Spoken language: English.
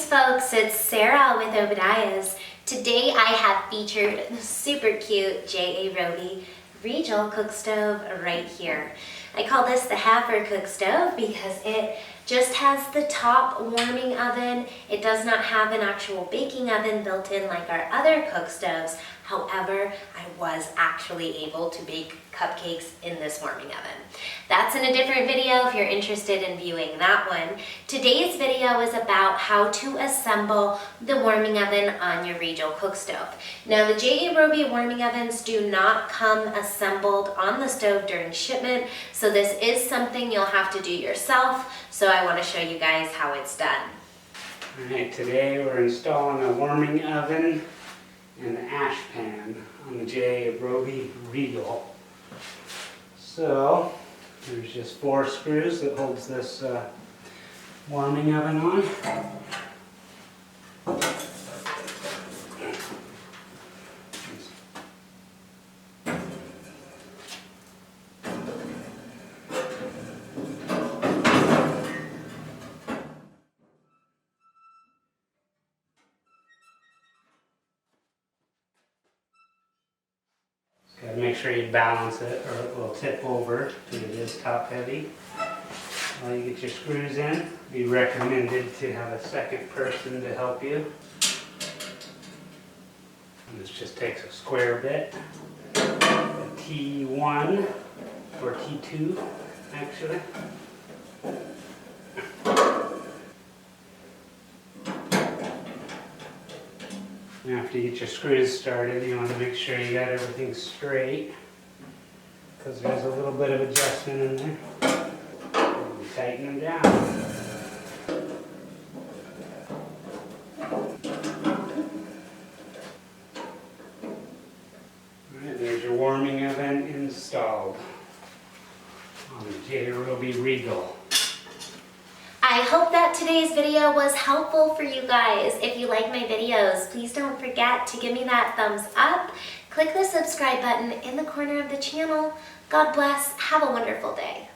folks, it's Sarah with Obadiah's. Today I have featured the super cute J.A. Roby Rigel Cookstove right here. I call this the Halfer Cookstove because it just has the top warming oven. It does not have an actual baking oven built in like our other cookstoves. However, I was actually able to bake cupcakes in this warming oven. That's in a different video if you're interested in viewing that one. Today's video is about how to assemble the warming oven on your Rigel Cookstove. Now the J.A. Roby warming ovens do not come assembled on the stove during shipment, so this is something you'll have to do yourself. So I want to show you guys how it's done. Alright, today we're installing a warming oven and an ash pan on the J.A. Roby Rigel. So there's just 4 screws that holds this warming oven on. Gotta make sure you balance it or it will tip over because it is top heavy. While you get your screws in, it'd be recommended to have a second person to help you. And this just takes a square bit, a T1 or T2 actually. After you get your screws started, you want to make sure you got everything straight because there's a little bit of adjustment in there. And tighten them down. Alright, there's your warming oven installed on the J.A. Roby Rigel. I hope that today's video was helpful for you guys. If you like my videos, please don't forget to give me that thumbs up. Click the subscribe button in the corner of the channel. God bless. Have a wonderful day.